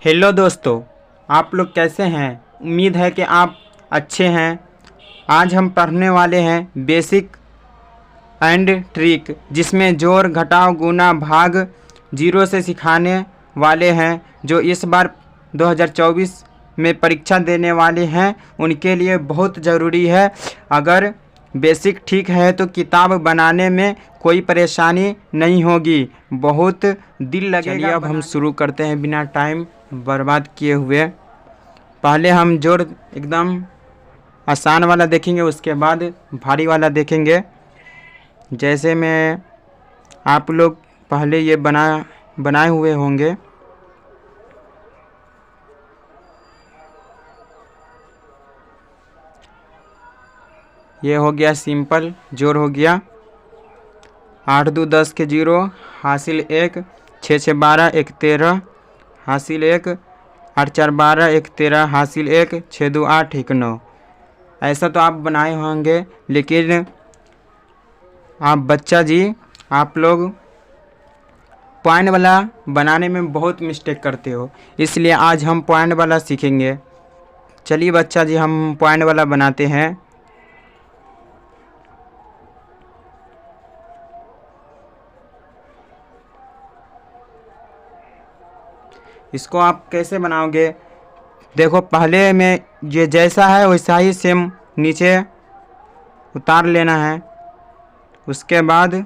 Hello दोस्तों, आप लोग कैसे हैं। उम्मीद है कि आप अच्छे हैं। आज हम पढ़ने वाले हैं बेसिक एंड ट्रिक, जिसमें जोड़ घटाव गुना भाग जीरो से सिखाने वाले हैं। जो इस बार 2024 में परीक्षा देने वाले हैं उनके लिए बहुत ज़रूरी है। अगर बेसिक ठीक है तो किताब बनाने में कोई परेशानी नहीं होगी, बहुत दिल लगेगा। चलिए अब हम शुरू करते हैं बिना टाइम बर्बाद किए हुए। पहले हम जोड़ एकदम आसान वाला देखेंगे, उसके बाद भारी वाला देखेंगे। जैसे मैं आप लोग पहले ये बनाए हुए होंगे। ये हो गया सिंपल जोड़ हो गया। 8 2 10 के 0 हासिल 1, 6 6 12 1 13 हासिल 1, 8 4 12 1 13 हासिल 1, 6 2 8 1 9। ऐसा तो आप बनाए होंगे, लेकिन आप बच्चा जी आप लोग पॉइंट वाला बनाने में बहुत मिस्टेक करते हो, इसलिए आज हम पॉइंट वाला सीखेंगे। चलिए बच्चा जी हम पॉइंट वाला बनाते हैं। इसको आप कैसे बनाओगे, देखो पहले में ये जैसा है वैसा ही सेम नीचे उतार लेना है। उसके बाद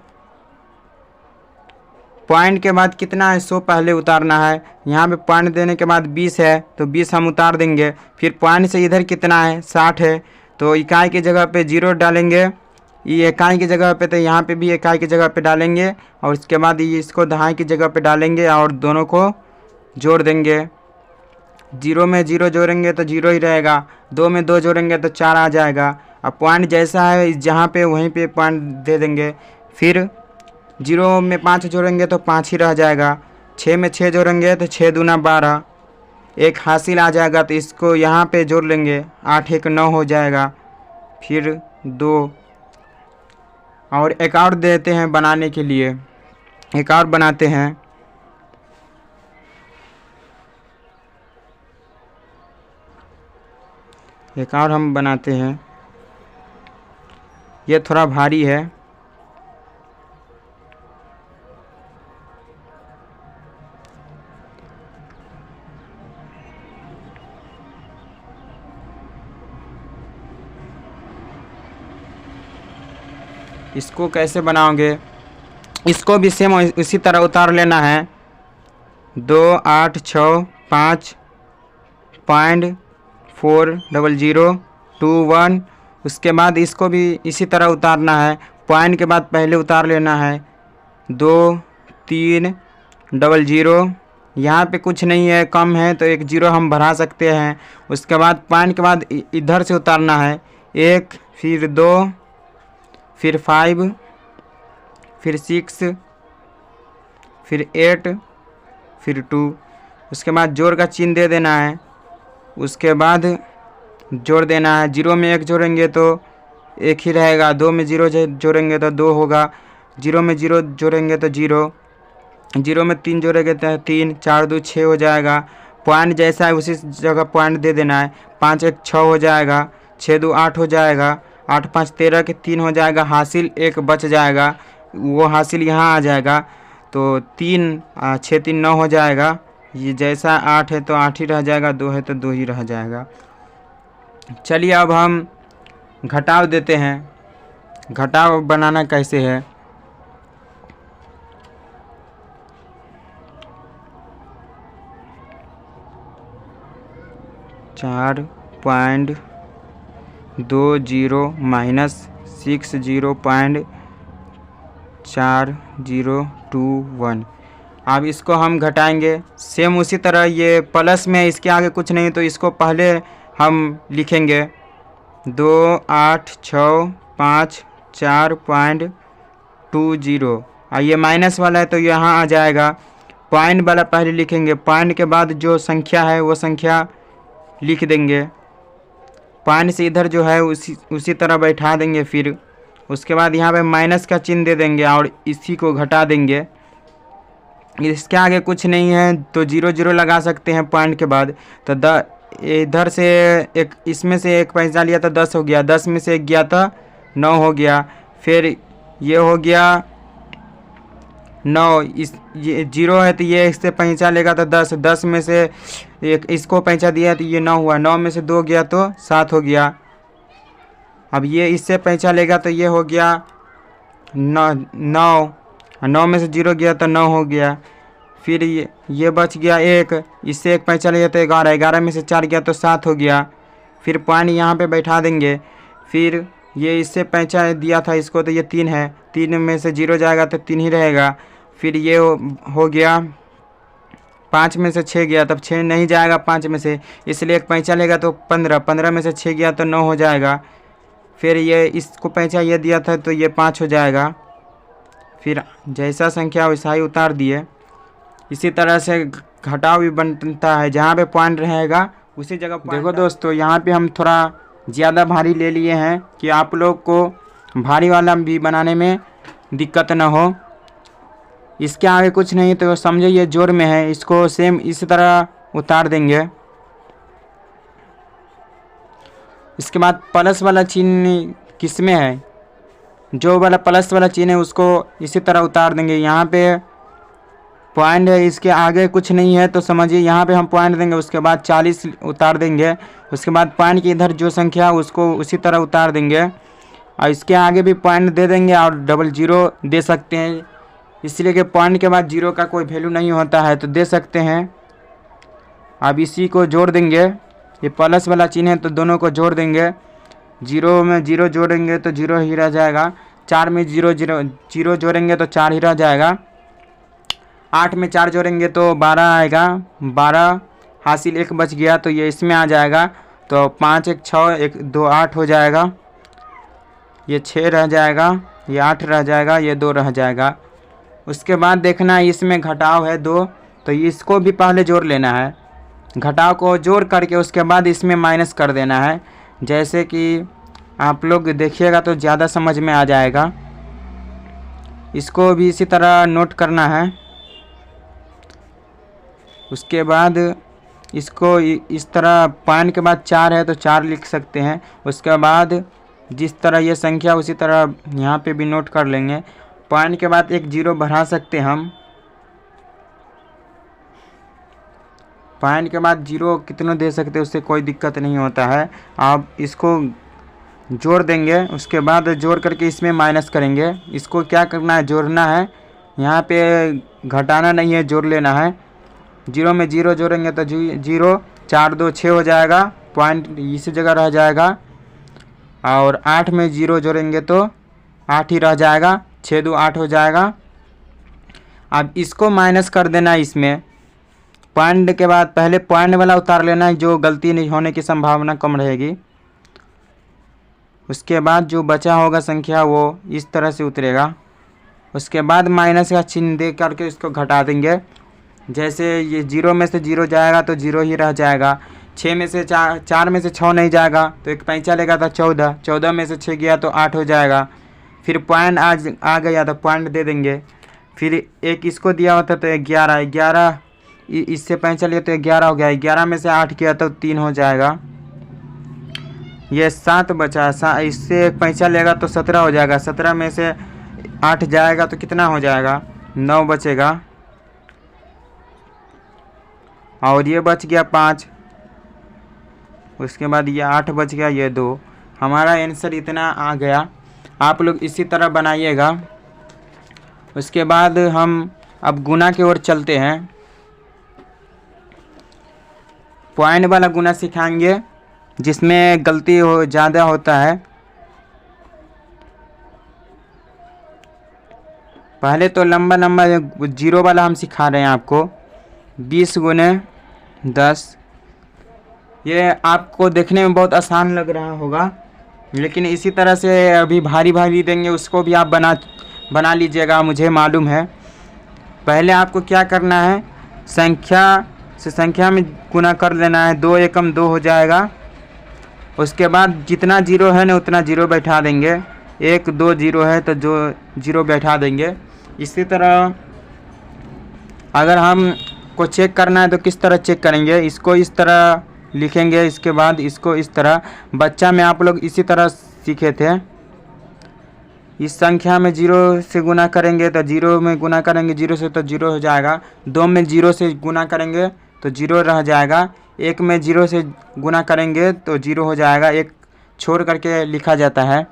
पॉइंट के बाद कितना है 100 पहले उतारना है। यहाँ पे पॉइंट देने के बाद 20 है तो 20 हम उतार देंगे। फिर पॉइंट से इधर कितना है 60 है तो इकाई की जगह पे 0 डालेंगे। ये इकाई की जगह पे तो यहाँ पे भी इकाई की जगह पे डालेंगे, और उसके बाद ये इसको दहाई की जगह पे डालेंगे और दोनों को जोड़ देंगे। 0 में 0 जोड़ेंगे तो 0 ही रहेगा, 2 में 2 जोड़ेंगे तो 4 आ जाएगा। अब पॉइंट जैसा है जहाँ पे वहीं पे पॉइंट दे देंगे। फिर 0 में 5 जोड़ेंगे तो 5 ही रह जाएगा। 6 में 6 जोड़ेंगे तो 6 दूना 12, 1 हासिल आ जाएगा तो इसको यहाँ पे जोड़ लेंगे, 8 1 9 हो जाएगा। फिर 2 और एक और देते हैं बनाने के लिए, एक और बनाते हैं। एक और हम बनाते हैं, ये थोड़ा भारी है। इसको कैसे बनाओगे, इसको भी सेम उसी तरह उतार लेना है। 2 8 6 5 पॉइंट 4 0 0 2 1। उसके बाद इसको भी इसी तरह उतारना है। पॉइंट के बाद पहले उतार लेना है 2 3 0 0। यहाँ पे कुछ नहीं है, कम है तो एक 0 हम बढ़ा सकते हैं। उसके बाद पॉइंट के बाद इधर से उतारना है 1, फिर 2, फिर 5, फिर 6, फिर 8, फिर 2। उसके बाद जोड़ का चिन्ह दे देना है। उसके बाद जोड़ देना है। 0 में 1 जोड़ेंगे तो 1 ही रहेगा, 2 में 0 जोड़ेंगे तो 2 होगा, 0 में 0 जोड़ेंगे तो 0, 0 में 3 जोड़ेंगे तो 3, 4 2 6 हो जाएगा। पॉइंट जैसा है उसी जगह पॉइंट दे देना है। 5 1 6 हो जाएगा, 6 2 8 हो जाएगा, 8 5 13 के 3 हो जाएगा, हासिल 1 बच जाएगा, वो हासिल यहाँ आ जाएगा तो 3 6 3 9 हो जाएगा। ये जैसा 8 है तो 8 ही रह जाएगा, 2 है तो 2 ही रह जाएगा। चलिए अब हम घटाव देते हैं। घटाव बनाना कैसे है, चार पॉइंट 2 0 माइनस 6 0.4021। अब इसको हम घटाएंगे सेम उसी तरह। ये प्लस में इसके आगे कुछ नहीं तो इसको पहले हम लिखेंगे 2 8 6 5 4.20। ये माइनस वाला है तो यहाँ आ जाएगा। पॉइंट वाला पहले लिखेंगे, पॉइंट के बाद जो संख्या है वो संख्या लिख देंगे। पॉइंट से इधर जो है उसी तरह बैठा देंगे। फिर उसके बाद यहाँ पे माइनस का चिन्ह दे देंगे और इसी को घटा देंगे। इसके आगे कुछ नहीं है तो 0 0 लगा सकते हैं पॉइंट के बाद। तो इधर से एक, इसमें से एक पैसा लिया तो 10 हो गया, 10 में से एक गया तो 9 हो गया। फिर ये हो गया 9, ये 0 है तो ये इससे पैसा लेगा तो 10, 10 में से एक इसको पैसा दिया तो ये 9 हुआ, 9 में से 2 गया तो 7 हो गया। अब ये इससे पैसा लेगा तो ये हो गया 9, 9 में से 0 गया तो 9 हो गया। फिर ये बच गया 1, इससे एक पैसा लिया तो 11, 11 में से 4 गया तो 7 हो गया। फिर पॉइंट यहाँ पे बैठा देंगे। फिर ये इससे पैसा दिया था इसको तो ये 3 है, 3 में से 0 जाएगा तो 3 ही रहेगा। फिर ये हो गया 5 में से 6 गया तब 6 नहीं जाएगा 5 में से, इसलिए एक पैसा लेगा तो 15, 15 में से 6 गया तो 9 हो जाएगा। फिर ये इसको पैसा ये दिया था तो ये 5 हो जाएगा। फिर जैसा संख्या वैसा ही उतार दिए। इसी तरह से घटाव भी बनता है, जहाँ पे पॉइंट रहेगा उसी जगह। देखो दोस्तों, यहाँ पे हम थोड़ा ज़्यादा भारी ले लिए हैं कि आप लोग को भारी वाला भी बनाने में दिक्कत न हो। इसके आगे कुछ नहीं तो समझो ये जोड़ में है, इसको सेम इसी तरह उतार देंगे। इसके बाद प्लस वाला चिन्ह किस में है, जो वाला प्लस वाला चिन्ह है उसको इसी तरह उतार देंगे। यहाँ पे पॉइंट है, इसके आगे कुछ नहीं है तो समझिए यहाँ पे हम पॉइंट देंगे, उसके बाद 40 उतार देंगे। उसके बाद पॉइंट के इधर जो संख्या उसको उसी तरह उतार देंगे और इसके आगे भी पॉइंट दे देंगे और डबल 0 दे सकते हैं, इसलिए कि पॉइंट के बाद 0 का कोई वैल्यू नहीं होता है तो दे सकते हैं। अब इसी को जोड़ देंगे, ये प्लस वाला चिन्ह है तो दोनों को जोड़ देंगे। 0 में 0 जोड़ेंगे तो 0 ही रह जाएगा, 4 में 0 0 जोड़ेंगे तो 4 ही रह जाएगा, 8 में 4 जोड़ेंगे तो 12 आएगा, 12 हासिल 1 बच गया तो ये इसमें आ जाएगा। तो 5 1 6 1 2 8 हो जाएगा, ये 6 रह जाएगा, ये 8 रह जाएगा, ये 2 रह जाएगा। उसके बाद देखना इसमें घटाव है 2 तो इसको भी पहले जोड़ लेना है, घटाव को जोड़ करके उसके बाद इसमें माइनस कर देना है। जैसे कि आप लोग देखिएगा तो ज़्यादा समझ में आ जाएगा। इसको भी इसी तरह नोट करना है। उसके बाद इसको इस तरह पॉइंट के बाद 4 है तो 4 लिख सकते हैं। उसके बाद जिस तरह ये संख्या उसी तरह यहाँ पे भी नोट कर लेंगे। पॉइंट के बाद एक 0 बढ़ा सकते हैं हम, पॉइंट के बाद 0 कितना दे सकते हैं उससे कोई दिक्कत नहीं होता है। आप इसको जोड़ देंगे, उसके बाद जोड़ करके इसमें माइनस करेंगे। इसको क्या करना है, जोड़ना है, यहाँ पे घटाना नहीं है, जोड़ लेना है। 0 में 0 जोड़ेंगे तो 0, 4 2 6 हो जाएगा, पॉइंट इसी जगह रह जाएगा। और 8 में 0 जोड़ेंगे तो 8 ही रह जाएगा, 6 2 8 हो जाएगा। अब इसको माइनस कर देना है इसमें। पॉइंट के बाद पहले पॉइंट वाला उतार लेना है, जो गलती नहीं होने की संभावना कम रहेगी। उसके बाद जो बचा होगा संख्या वो इस तरह से उतरेगा। उसके बाद माइनस का चिन्ह दे करके इसको घटा देंगे। जैसे ये 0 में से 0 जाएगा तो 0 ही रह जाएगा, 6 में से 4 में से 6 नहीं जाएगा तो एक पैंचा लेगा था 14, 14 में से 6 गया तो 8 हो जाएगा। फिर पॉइंट आ गया तो पॉइंट दे देंगे। फिर एक इसको दिया होता तो 11, 11 इससे पैंचा लिया तो 11 हो गया, 11 में से 8 किया तो 3 हो जाएगा। ये 7 बचा, इससे एक पैंचा लेगा तो 17 हो जाएगा, 17 में से 8 जाएगा तो कितना हो जाएगा, 9 बचेगा। और ये बच गया 5, उसके बाद ये 8 बच गया, ये 2। हमारा आंसर इतना आ गया। आप लोग इसी तरह बनाइएगा। उसके बाद हम अब गुना की ओर चलते हैं। पॉइंट वाला गुना सिखाएंगे जिसमें गलती ज़्यादा होता है। पहले तो लंबा लंबा 0 वाला हम सिखा रहे हैं आपको। 20 गुने 10, ये आपको देखने में बहुत आसान लग रहा होगा, लेकिन इसी तरह से अभी भारी भारी देंगे उसको भी आप बना लीजिएगा, मुझे मालूम है। पहले आपको क्या करना है, संख्या से संख्या में गुना कर लेना है। 2 एकम 2 हो जाएगा। उसके बाद जितना 0 है ना उतना 0 बैठा देंगे। 1 2 0 है तो जो 0 बैठा देंगे। इसी तरह अगर हम को चेक करना है तो किस तरह चेक करेंगे, इसको इस तरह लिखेंगे, इसके बाद इसको इस तरह। बच्चा में आप लोग इसी तरह सीखे थे। इस संख्या में 0 से गुना करेंगे तो 0 में गुना करेंगे 0 से तो 0 हो जाएगा। 2 में 0 से गुना करेंगे तो 0 रह जाएगा। 1 में 0 से गुना करेंगे तो 0 हो जाएगा, 1 छोड़ करके लिखा जाता है।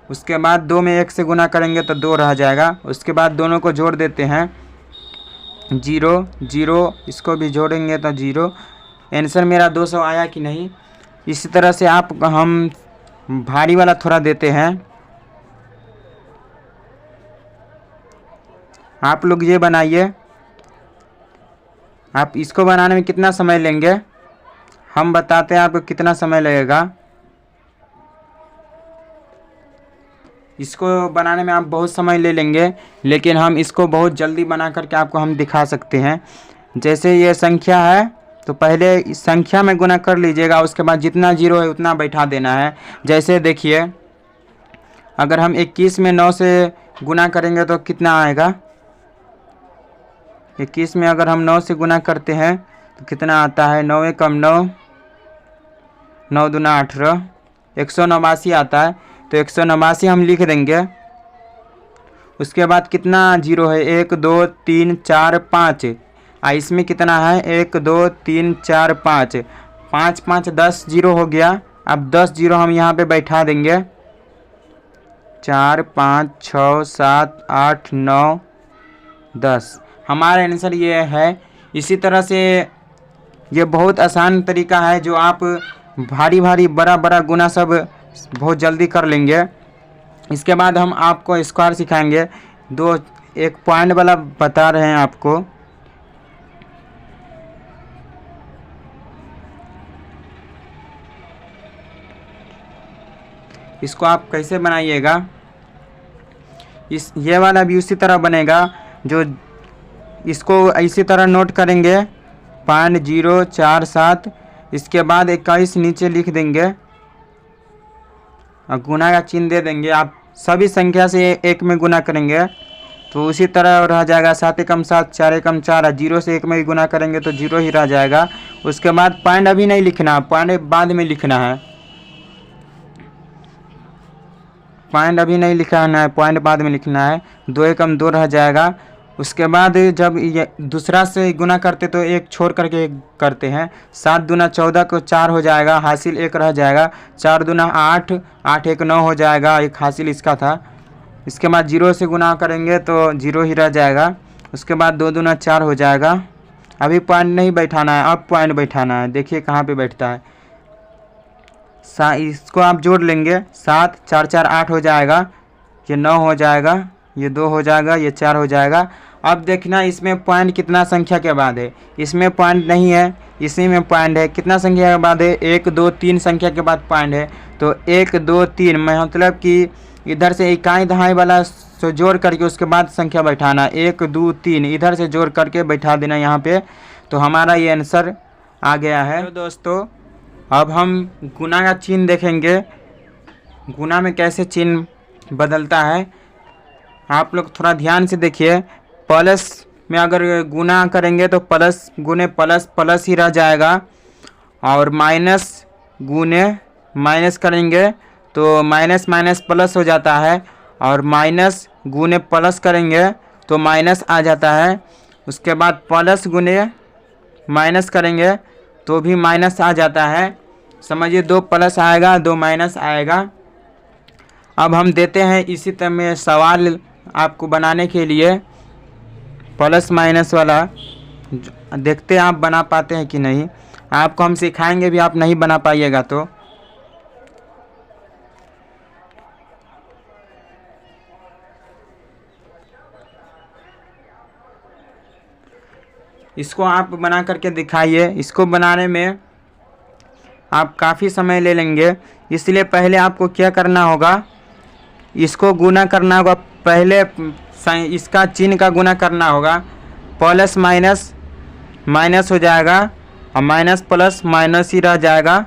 उसके बाद 2 में 1 से गुना करेंगे तो 2 रह जाएगा। उसके बाद दोनों को जोड़ देते हैं, 0 0, इसको भी जोड़ेंगे तो 0। आंसर मेरा 200 आया कि नहीं। इसी तरह से हम भारी वाला थोड़ा देते हैं। आप लोग ये बनाइए। आप इसको बनाने में कितना समय लेंगे, हम बताते हैं आपको कितना समय लगेगा। इसको बनाने में आप बहुत समय ले लेंगे, लेकिन हम इसको बहुत जल्दी बना करके आपको हम दिखा सकते हैं। जैसे ये संख्या है तो पहले इस संख्या में गुना कर लीजिएगा, उसके बाद जितना 0 है उतना बैठा देना है। जैसे देखिए, अगर हम 21 में 9 से गुना करेंगे तो कितना आएगा। 21 में अगर हम 9 से गुना करते हैं तो कितना आता है, 9 एकम 9, 9 दूना 18, 189 आता है। तो 189 हम लिख देंगे। उसके बाद कितना 0 है, 1 2 3 4 5। इसमें कितना है, 1 2 3 4 5, 5 5 10 0 हो गया। अब 10 0 हम यहाँ पे बैठा देंगे, 4 5 6 7 8 9 10। हमारा आंसर ये है। इसी तरह से ये बहुत आसान तरीका है जो आप भारी भारी बड़ा बड़ा गुना सब बहुत जल्दी कर लेंगे। इसके बाद हम आपको स्क्वायर सिखाएंगे। एक पॉइंट वाला बता रहे हैं आपको। इसको आप कैसे बनाइएगा, ये वाला भी उसी तरह बनेगा। जो इसको इसी तरह नोट करेंगे, 0.047। इसके बाद 21 नीचे लिख देंगे और गुना का चिन्ह दे देंगे। आप सभी संख्या से 1 में गुना करेंगे तो उसी तरह रह जाएगा, 7 एकम 7, 4 एकम 4। 0 से 1 में गुना करेंगे तो 0 ही रह जाएगा। उसके बाद पॉइंट अभी नहीं लिखना, पॉइंट बाद में लिखना है। पॉइंट अभी नहीं लिखना है, पॉइंट बाद में लिखना है। 2 एकम 2 रह जाएगा। उसके बाद जब ये दूसरा से गुना करते तो 1 छोड़ करके करते हैं। 7 दूना 14 को 4 हो जाएगा, हासिल 1 रह जाएगा। 4 दूना 8, 8 1 9 हो जाएगा, एक हासिल इसका था। इसके बाद 0 से गुना करेंगे तो 0 ही रह जाएगा। उसके बाद 2 दूना 4 हो जाएगा। अभी पॉइंट नहीं बैठाना है, अब पॉइंट बैठाना है। देखिए कहाँ पे बैठता है। इसको आप जोड़ लेंगे, 7 4 4 8 हो जाएगा, ये 9 हो जाएगा, ये 2 हो जाएगा, ये 4 हो जाएगा। अब देखना इसमें पॉइंट कितना संख्या के बाद है। इसमें पॉइंट नहीं है, इसी में पॉइंट है। कितना संख्या के बाद है, 1 2 3 संख्या के बाद पॉइंट है। तो 1 2 3 मतलब कि इधर से इकाई दहाई वाला से जोड़ करके उसके बाद संख्या बैठाना। 1 2 3 इधर से जोड़ करके बैठा देना यहाँ पे। तो हमारा ये आंसर आ गया है। तो दोस्तों अब हम गुना का चिन्ह देखेंगे, गुना में कैसे चिन्ह बदलता है। आप लोग थोड़ा ध्यान से देखिए। प्लस में अगर गुना करेंगे तो प्लस गुने प्लस प्लस ही रह जाएगा, और माइनस गुने माइनस करेंगे तो माइनस माइनस प्लस हो जाता है, और माइनस गुने प्लस करेंगे तो माइनस आ जाता है। उसके बाद प्लस गुने माइनस करेंगे तो भी माइनस आ जाता है। समझिए 2 प्लस आएगा 2 माइनस आएगा। अब हम देते हैं इसी तरह में सवाल आपको बनाने के लिए प्लस माइनस वाला। देखते हैं आप बना पाते हैं कि नहीं। आपको हम सिखाएंगे भी, आप नहीं बना पाइएगा तो। इसको आप बना करके दिखाइए। इसको बनाने में आप काफ़ी समय ले लेंगे, इसलिए पहले आपको क्या करना होगा, इसको गुना करना होगा। पहले इसका चिन्ह का गुना करना होगा। प्लस माइनस माइनस हो जाएगा और माइनस प्लस माइनस ही रह जाएगा।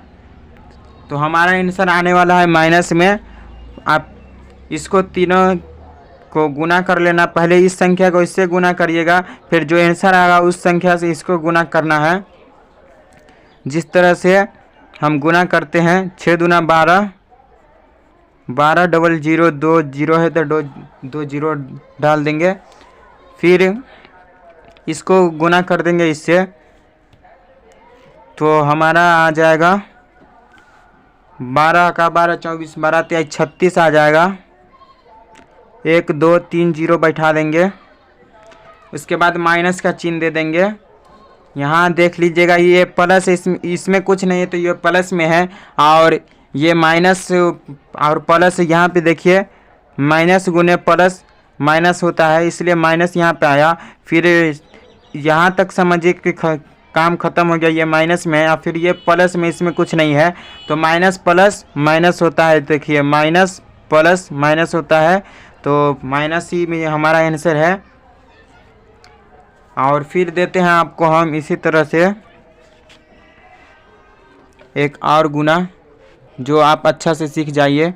तो हमारा आंसर आने वाला है माइनस में। आप इसको तीनों को गुना कर लेना। पहले इस संख्या को इससे गुना करिएगा, फिर जो आंसर आएगा उस संख्या से इसको गुना करना है। जिस तरह से हम गुना करते हैं 6 दूना 12, 12 डबल 0 2 0 है तो 2 0 डाल देंगे, फिर इसको गुना कर देंगे इससे, तो हमारा आ जाएगा 12 का 12 24, 12 23 36 आ जाएगा। 1 2 3 0 बैठा देंगे, उसके बाद माइनस का चिन्ह दे देंगे। यहाँ देख लीजिएगा ये प्लस, इसमें कुछ नहीं है तो ये प्लस में है, और ये माइनस और प्लस यहाँ पे देखिए माइनस गुने प्लस माइनस होता है, इसलिए माइनस यहाँ पे आया। फिर यहाँ तक समझिए कि काम ख़त्म हो गया, ये माइनस में है और फिर ये प्लस में, इसमें कुछ नहीं है तो माइनस प्लस माइनस होता है। देखिए माइनस प्लस माइनस होता है, तो माइनस ही में हमारा आंसर है। और फिर देते हैं आपको हम इसी तरह से एक और गुना, जो आप अच्छा से सीख जाइए।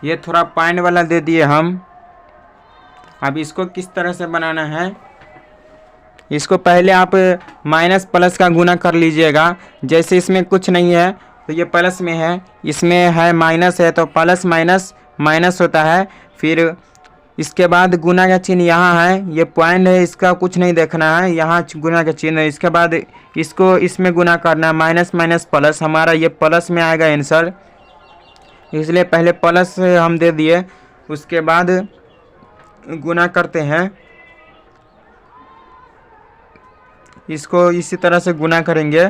ये थोड़ा पॉइंट वाला दे दिए हम। अब इसको किस तरह से बनाना है, इसको पहले आप माइनस प्लस का गुना कर लीजिएगा। जैसे इसमें कुछ नहीं है तो ये प्लस में है, इसमें है माइनस है तो प्लस माइनस माइनस होता है। फिर इसके बाद गुना का चिन्ह यहाँ है, ये पॉइंट है, इसका कुछ नहीं देखना है, यहाँ गुना का चिन्ह है। इसके बाद इसको इसमें गुना करना है, माइनस माइनस प्लस, हमारा ये प्लस में आएगा आंसर, इसलिए पहले प्लस हम दे दिए। उसके बाद गुना करते हैं, इसको इसी तरह से गुना करेंगे।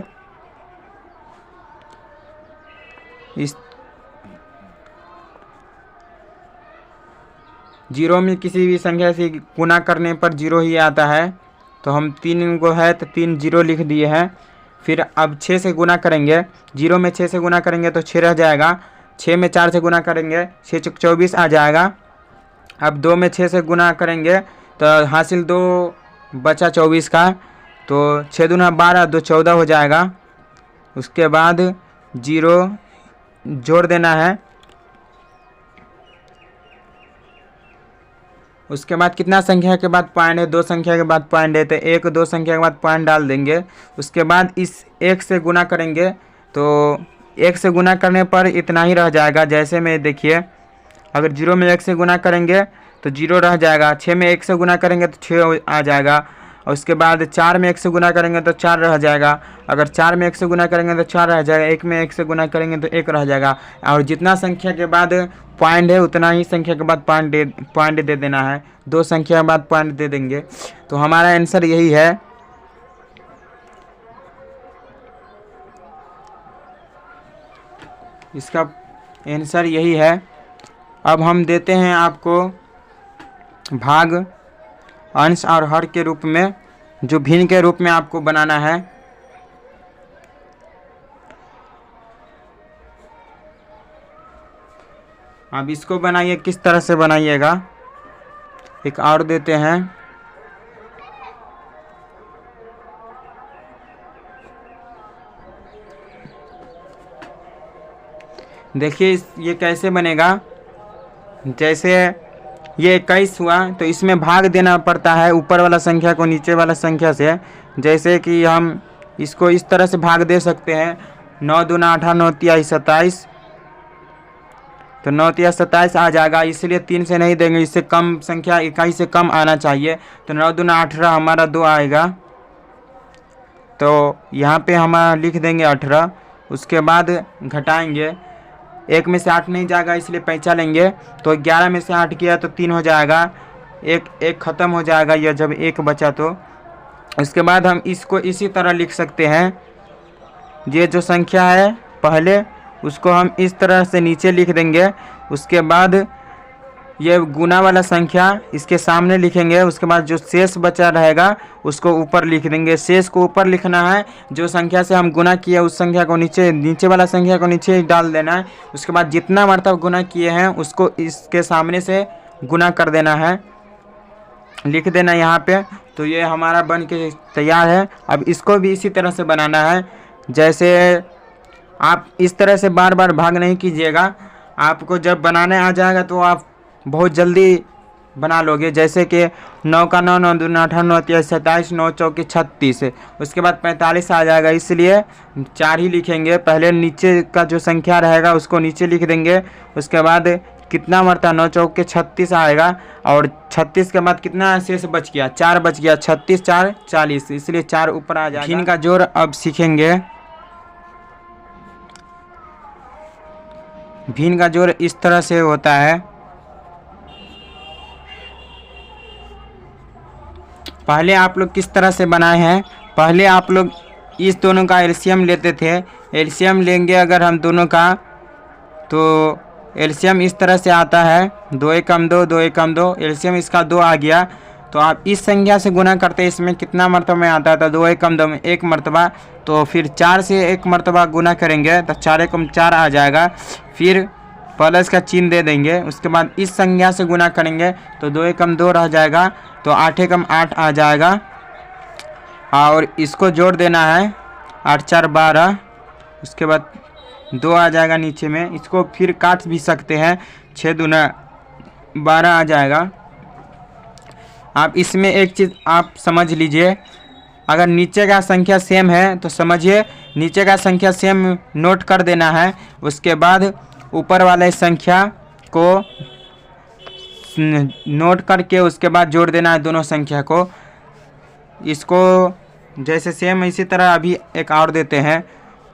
इस जीरो में किसी भी संख्या से गुना करने पर जीरो ही आता है, तो हम 3 को है तो 3 0 लिख दिए हैं। फिर अब 6 से गुना करेंगे, 0 में 6 से गुना करेंगे तो 6 रह जाएगा। 6 में 4 से गुना करेंगे 6 चौक 24 आ जाएगा। अब 2 में 6 से गुना करेंगे तो हासिल 2 बचा 24 का, तो 6 दूना 12 2 14 हो जाएगा। उसके बाद 0 जोड़ देना है। उसके बाद कितना संख्या के बाद पॉइंट है, 2 संख्या के बाद पॉइंट है, तो 1 2 संख्या के बाद पॉइंट डाल देंगे। उसके बाद इस 1 से गुना करेंगे तो 1 से गुना करने पर इतना ही रह जाएगा। जैसे में देखिए, अगर 0 में 1 से गुना करेंगे तो 0 रह जाएगा। 6 में 1 से गुना करेंगे तो 6 आ जाएगा। और उसके बाद 4 में 1 से गुना करेंगे तो 4 रह जाएगा। अगर 4 में 1 से गुना करेंगे तो 4 रह जाएगा। 1 में 1 से गुना करेंगे तो 1 रह जाएगा। और जितना संख्या के बाद पॉइंट है उतना ही संख्या के बाद पॉइंट दे देना है। 2 संख्या के बाद पॉइंट दे देंगे, तो हमारा आंसर यही है। इसका आंसर यही है। अब हम देते हैं आपको भाग, अंश और हर के रूप में, जो भिन्न के रूप में आपको बनाना है। अब इसको बनाइए, किस तरह से बनाइएगा, एक और देते हैं। देखिए ये कैसे बनेगा। जैसे ये 21 हुआ तो इसमें भाग देना पड़ता है ऊपर वाला संख्या को नीचे वाला संख्या से। जैसे कि हम इसको इस तरह से भाग दे सकते हैं, 9 दूना 18 9 तिया 27, तो 9 तिया 27 आ जाएगा। इसलिए 3 से नहीं देंगे, इससे कम संख्या 21 से कम आना चाहिए, तो 9 दूना 18 हमारा 2 आएगा। तो यहाँ पे हम लिख देंगे 18। उसके बाद घटाएंगे, 1 में से 8 नहीं जाएगा इसलिए पैंचा लेंगे, तो 11 में से 8 किया तो 3 हो जाएगा। एक ख़त्म हो जाएगा यह जब 1 बचा तो। उसके बाद हम इसको इसी तरह लिख सकते हैं, ये जो संख्या है पहले उसको हम इस तरह से नीचे लिख देंगे। उसके बाद ये गुना वाला संख्या इसके सामने लिखेंगे। उसके बाद जो शेष बचा रहेगा उसको ऊपर लिख देंगे। शेष को ऊपर लिखना है, जो संख्या से हम गुना किए उस संख्या को नीचे वाला संख्या को नीचे डाल देना है। उसके बाद जितना मरतब गुना किए हैं उसको इसके सामने से गुना कर देना है। लिख देना यहाँ पे। तो ये हमारा बन के तैयार है। अब इसको भी इसी तरह से बनाना है। जैसे आप इस तरह से बार बार भाग नहीं कीजिएगा, आपको जब बनाने आ जाएगा तो आप बहुत जल्दी बना लोगे। जैसे कि 9 का 9, 9 दूना 18, 9 तिया 27, 9 चौके 36, उसके बाद 45 आ जाएगा। इसलिए 4 ही लिखेंगे। पहले नीचे का जो संख्या रहेगा उसको नीचे लिख देंगे। उसके बाद कितना मरता, 9 चौके 36 आएगा, और 36 के बाद कितना शेष बच गया, 4 बच गया। 36 4 40, इसलिए 4 ऊपर आ जाएगा। भिन्न का जोड़ अब सीखेंगे। भिन्न का जोड़ इस तरह से होता है। पहले आप लोग किस तरह से बनाए हैं, पहले आप लोग इस दोनों का एलसीएम लेते थे। एलसीएम लेंगे अगर हम दोनों का, तो एलसीएम इस तरह से आता है, 2 एकम 2, 2 एकम 2, एलसीएम इसका 2 आ गया। तो आप इस संख्या से गुना करते हैं, इसमें कितना मरतबा में आता था, 2 एकम 2 में 1 मरतबा। तो फिर 4 से 1 मरतबा गुना करेंगे तो 4 एकम 4 आ जाएगा। फिर प्लस का चिन्ह दे देंगे। उसके बाद इस संख्या से गुना करेंगे तो 2 एकम 2 रह जाएगा, तो 8 एकम 8 आ जाएगा। और इसको जोड़ देना है, 8 4 12, उसके बाद 2 आ जाएगा नीचे में। इसको फिर काट भी सकते हैं, 6 दूना 12 आ जाएगा। आप इसमें एक चीज़ आप समझ लीजिए, अगर नीचे का संख्या सेम है तो समझिए नीचे का संख्या सेम नोट कर देना है। उसके बाद ऊपर वाले संख्या को नोट करके उसके बाद जोड़ देना है दोनों संख्या को। इसको जैसे सेम इसी तरह अभी एक और देते हैं,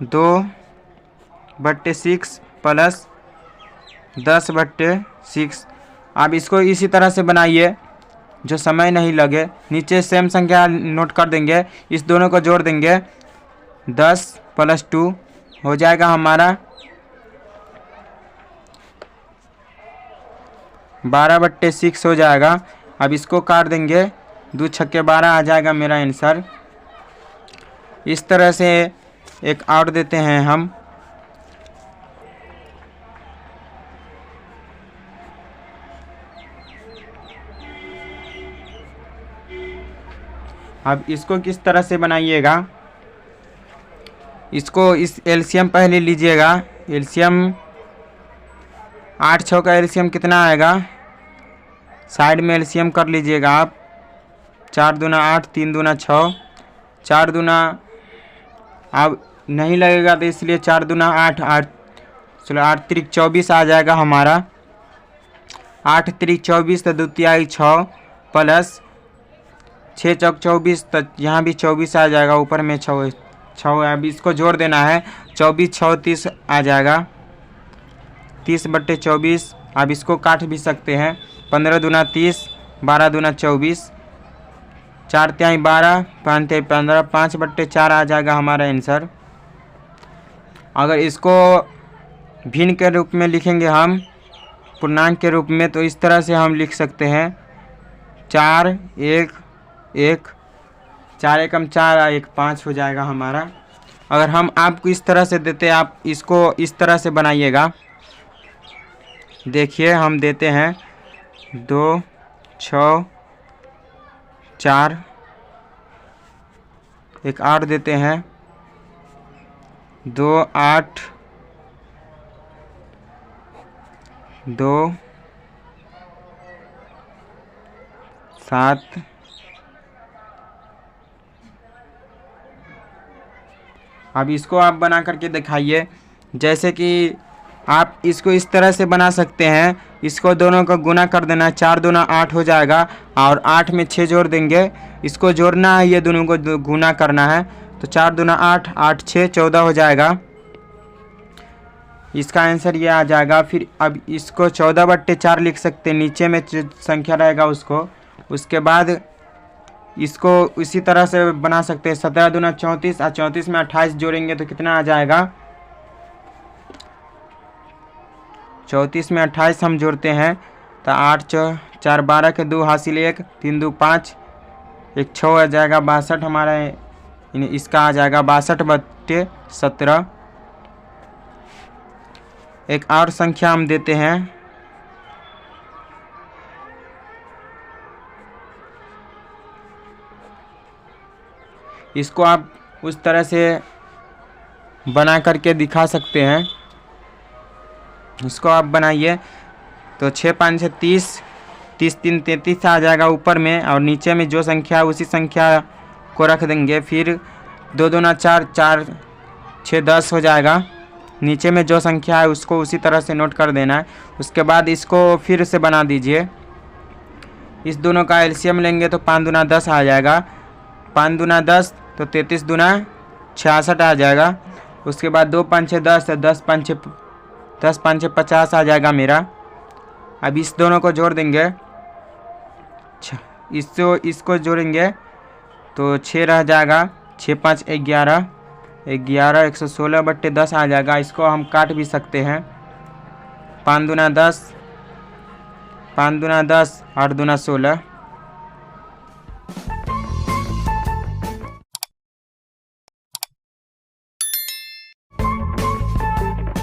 2/6 प्लस 10/6। अब इसको इसी तरह से बनाइए जो समय नहीं लगे। नीचे सेम संख्या नोट कर देंगे, इस दोनों को जोड़ देंगे, 10 + 2 हो जाएगा हमारा 12/6 हो जाएगा। अब इसको काट देंगे, 2 छक्के 12 आ जाएगा मेरा आंसर। इस तरह से एक और देते हैं हम, अब इसको किस तरह से बनाइएगा, इसको इस एलसीएम पहले लीजिएगा। एलसीएम 8 6 का एलसीएम कितना आएगा, साइड में एलसीएम कर लीजिएगा आप। 4 दूना 8, 3 दूना 6, 4 दूना अब नहीं लगेगा तो इसलिए 4 दूना 8, 8 चलो 8 3 24 आ जाएगा हमारा। 8 3 24 तो 2 तिहाई 6 प्लस 6 चौक 24, तो यहाँ भी 24 आ जाएगा, ऊपर में 6 6। अब इसको जोड़ देना है, 24 6 30 आ जाएगा, 30/24। अब इसको काट भी सकते हैं, 15 दूना 30, 12 दूना 24, 4 तिहाई 12, 5 तिहाई 15, 5/4 आ जाएगा हमारा आंसर। अगर इसको भिन्न के रूप में लिखेंगे हम, पूर्णांक के रूप में, तो इस तरह से हम लिख सकते हैं, 4 1 1, 4 एकम 4 1 5 हो जाएगा हमारा। अगर हम आपको इस तरह से देते, आप इसको इस तरह से बनाइएगा। देखिए हम देते हैं 2 6 4, एक 8 देते हैं, 2 8 2 7, अब इसको आप बना करके दिखाइए। जैसे कि आप इसको इस तरह से बना सकते हैं, इसको दोनों को गुना कर देना है, 4 दूना 8 हो जाएगा, और 8 में 6 जोड़ देंगे। इसको जोड़ना है, ये दोनों को गुना करना है, तो 4 दूना 8, 8 6 14 हो जाएगा। इसका आंसर ये आ जाएगा। फिर अब इसको 14/4 लिख सकते हैं, नीचे में जो संख्या रहेगा उसको। उसके बाद इसको इसी तरह से बना सकते हैं, 17 दूना 34, और 34 में 28 जोड़ेंगे तो कितना आ जाएगा, 34 में 28 हम जोड़ते हैं तो 8 4 12 के 2 हासिल 1, 3 2 5, 1 6 आ जाएगा, 62 हमारा इसका आ जाएगा, 62/17। एक और संख्या हम देते हैं, इसको आप उस तरह से बना करके दिखा सकते हैं। इसको आप बनाइए तो 6 5 6 30, 30 3 33 आ जाएगा ऊपर में, और नीचे में जो संख्या है उसी संख्या को रख देंगे। फिर 2 दूना 4, 4 6 10 हो जाएगा। नीचे में जो संख्या है उसको उसी तरह से नोट कर देना है। उसके बाद इसको फिर से बना दीजिए। इस दोनों का एलसीएम लेंगे तो 5 दूना 10 आ जाएगा। 5 दूना 10 तो 33 दूना 66 आ जाएगा। उसके बाद 2 5 6 10, 10 5 6 50 आ जाएगा मेरा। अब इस दोनों को जोड़ देंगे, इसको जोड़ेंगे तो 6 रह जाएगा। 6 5 11, 11 116/10 आ जाएगा। इसको हम काट भी सकते हैं। 5 दूना 10, 5 दूना 10, 8 दूना 16।